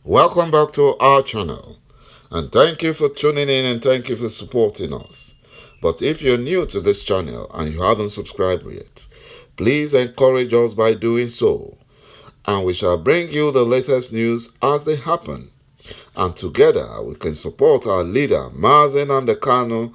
Welcome back to our channel, and thank you for tuning in and thank you for supporting us. But if you're new to this channel and you haven't subscribed yet, please encourage us by doing so, and we shall bring you the latest news as they happen. And together we can support our leader, Mazen Amdekano,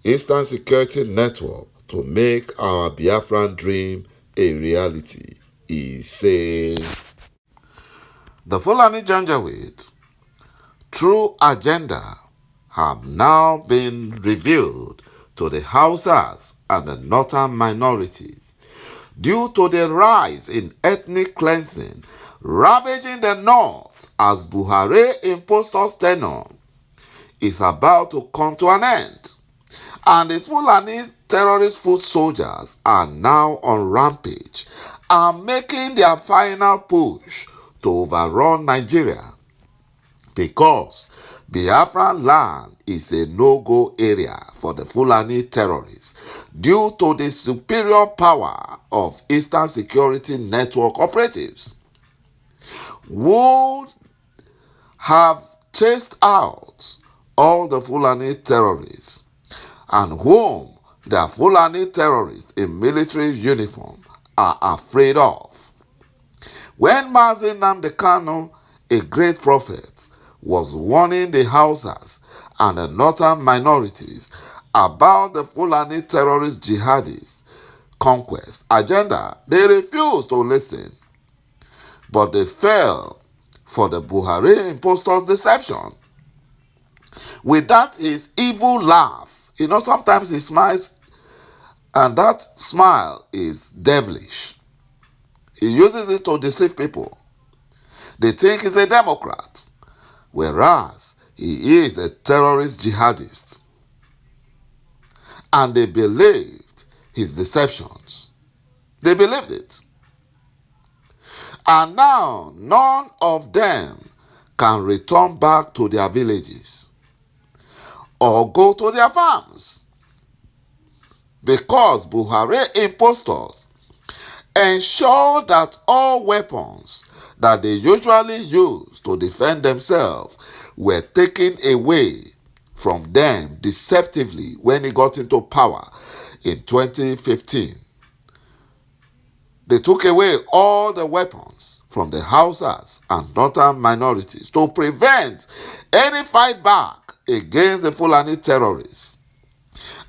Eastern Security Network, to make our Biafran dream a reality. He says. The Fulani Janjaweed true agenda have now been revealed to the Hausas and the northern minorities due to the rise in ethnic cleansing ravaging the north as Buhari impostor's tenure is about to come to an end, and the Fulani terrorist foot soldiers are now on rampage and making their final push to overrun Nigeria because Biafran land is a no-go area for the Fulani terrorists due to the superior power of Eastern Security Network operatives who have chased out all the Fulani terrorists and whom the Fulani terrorists in military uniform are afraid of. When Mazi Nnamdi Kanu, a great prophet, was warning the Hausas and the northern minorities about the Fulani terrorist jihadist conquest agenda, they refused to listen, but they fell for the Buhari impostor's deception. With that his evil laugh, sometimes he smiles, and that smile is devilish. He uses it to deceive people. They think he's a Democrat, whereas he is a terrorist jihadist. And they believed his deceptions. They believed it. And now none of them can return back to their villages or go to their farms because Buhari impostors ensure that all weapons that they usually use to defend themselves were taken away from them deceptively when he got into power in 2015. They took away all the weapons from the Hausas and northern minorities to prevent any fight back against the Fulani terrorists.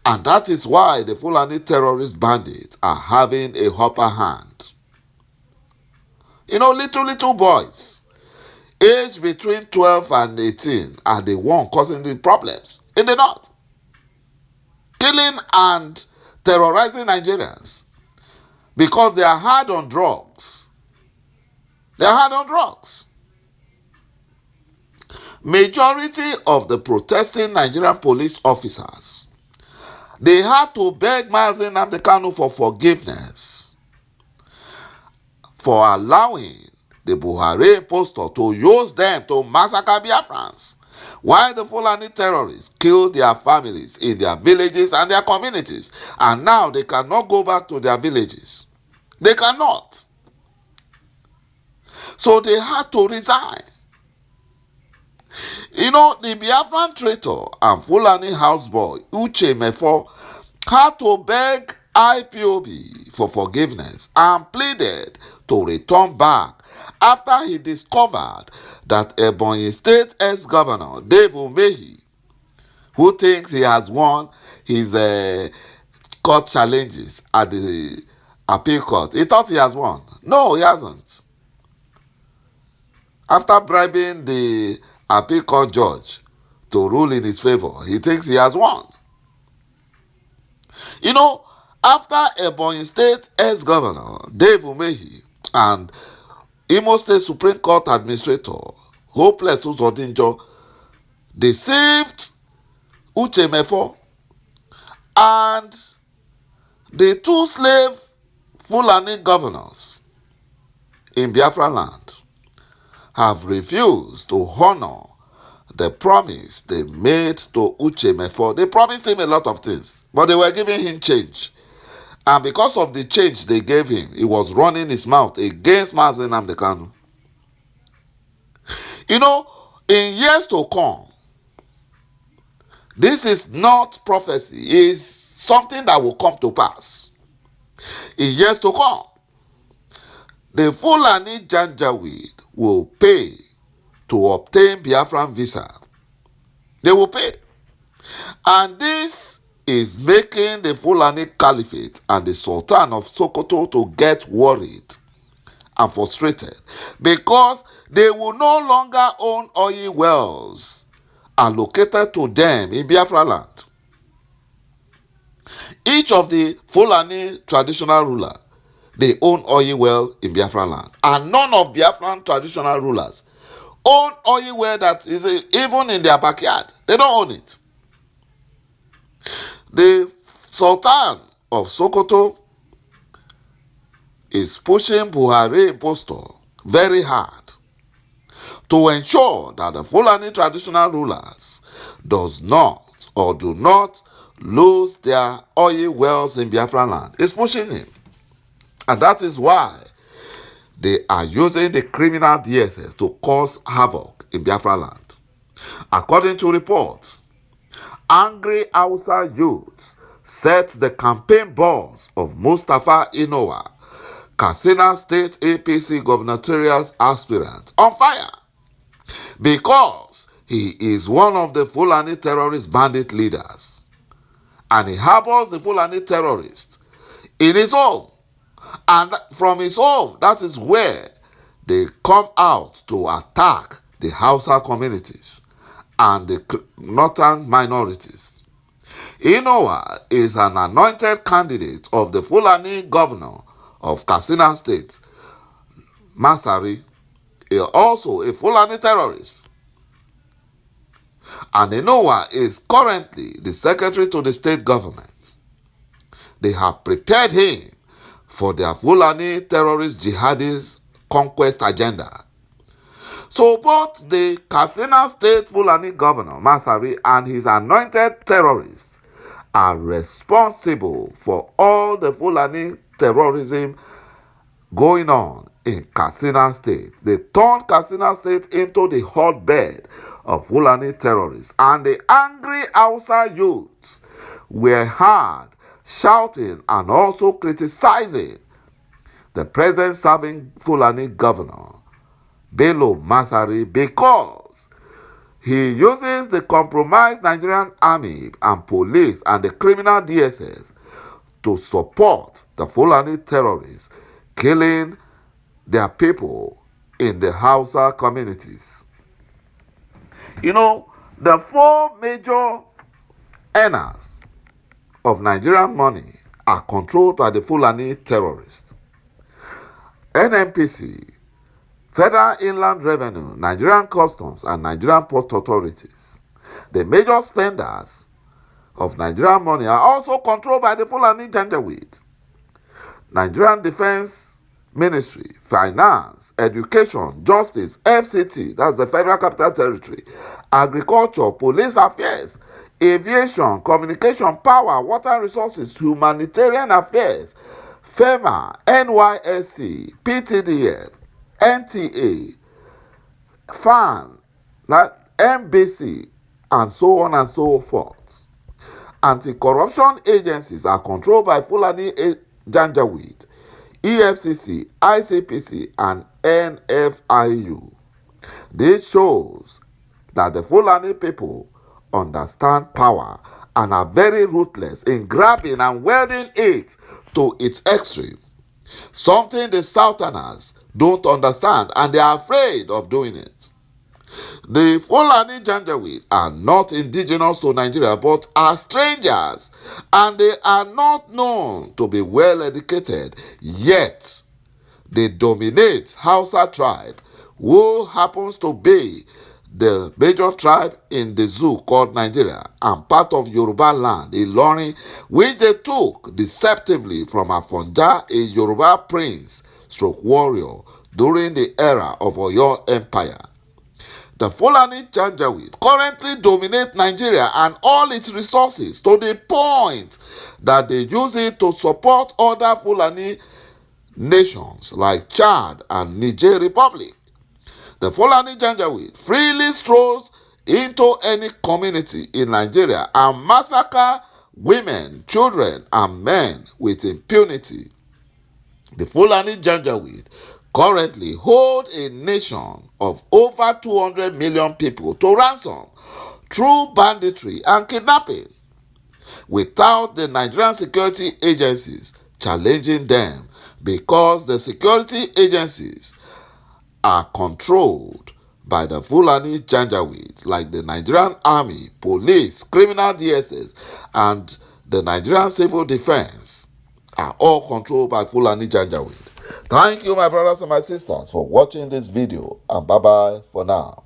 And that is why the Fulani terrorist bandits are having a upper hand. Little boys, aged between 12 and 18, are the one causing the problems in the north, killing and terrorizing Nigerians because they are hard on drugs. They are hard on drugs. Majority of the protesting Nigerian police officers, they had to beg Mazi Nnamdi Kanu for forgiveness for allowing the Buhari impostor to use them to massacre Biafrans, while the Fulani terrorists killed their families in their villages and their communities, and now they cannot go back to their villages. They cannot. So they had to resign. The Biafran traitor and Fulani houseboy Uche Mefo had to beg IPOB for forgiveness and pleaded to return back after he discovered that Ebonyi State ex-governor Dave Umehi, who thinks he has won his court challenges at the appeal court, he thought he has won. No, he hasn't. After bribing the appeal court judge to rule in his favor, he thinks he has won. After Ebonyi State ex-governor Dave Umehi and Imo State Supreme Court Administrator Hopeless Uzodinjo deceived Uche Mefo, and the two slave Fulani governors in Biafra land have refused to honor the promise they made to Uche Mefo. They promised him a lot of things, but they were giving him change. And because of the change they gave him, he was running his mouth against Mazi Nnamdi Kanu. You know, in years to come, this is not prophecy, it's something that will come to pass. In years to come, the Fulani Janjaweed will pay to obtain Biafran visa. They will pay. And this is making the Fulani Caliphate and the Sultan of Sokoto to get worried and frustrated because they will no longer own oil wells allocated to them in Biafra land. Each of the Fulani traditional ruler, they own oil well in Biafra land, and none of Biafran traditional rulers own oil well that is even in their backyard. They don't own it. The Sultan of Sokoto is pushing Buhari impostor very hard to ensure that the Fulani traditional rulers do not lose their oil wells in Biafra land. It's pushing him. And that is why they are using the criminal DSS to cause havoc in Biafra land. According to reports, angry Hausa youths set the campaign boss of Mustafa Inowa, Katsina State APC gubernatorial aspirant, on fire because he is one of the Fulani terrorist bandit leaders and he harbors the Fulani terrorists in his home. And from his home, that is where they come out to attack the Hausa communities and the northern minorities. Inowa is an anointed candidate of the Fulani governor of Katsina State, Masari, also a Fulani terrorist. And Inowa is currently the secretary to the state government. They have prepared him for their Fulani terrorist jihadist conquest agenda. So both the Katsina State Fulani governor, Masari, and his anointed terrorists are responsible for all the Fulani terrorism going on in Katsina State. They turned Katsina State into the hotbed of Fulani terrorists, and the angry Hausa youths were heard shouting and also criticizing the present serving Fulani governor, Bello Masari, because he uses the compromised Nigerian army and police and the criminal DSS to support the Fulani terrorists killing their people in the Hausa communities. You know, the four major earners of Nigerian money are controlled by the Fulani terrorists. NNPC, Federal Inland Revenue, Nigerian Customs, and Nigerian Port Authorities. The major spenders of Nigerian money are also controlled by the Fulani Janjaweed. Nigerian Defense Ministry, Finance, Education, Justice, FCT, that's the Federal Capital Territory, Agriculture, Police Affairs, Aviation, Communication, Power, Water Resources, Humanitarian Affairs, FEMA, NYSC, PTDF, NTA, FAN, MBC, and so on and so forth. Anti-corruption agencies are controlled by Fulani Janjaweed, EFCC, ICPC, and NFIU. This shows that the Fulani people understand power and are very ruthless in grabbing and wielding it to its extreme, something the Southerners don't understand and they are afraid of doing it. The Fulani Janjaweed are not indigenous to Nigeria but are strangers, and they are not known to be well educated, yet they dominate Hausa tribe, who happens to be the major tribe in the zoo called Nigeria and part of Yoruba land, Ilorin, which they took deceptively from Afonja, a Yoruba prince stroke warrior during the era of Oyo Empire. The Fulani Janjaweed currently dominate Nigeria and all its resources to the point that they use it to support other Fulani nations like Chad and Niger Republic. The Fulani Janjaweed freely strolls into any community in Nigeria and massacre women, children, and men with impunity. The Fulani Janjaweed currently hold a nation of over 200 million people to ransom through banditry and kidnapping, without the Nigerian security agencies challenging them, because the security agencies are controlled by the Fulani Janjaweed, like the Nigerian Army, Police, Criminal DSS, and the Nigerian Civil Defense are all controlled by Fulani Janjaweed. Thank you, my brothers and my sisters, for watching this video, and bye-bye for now.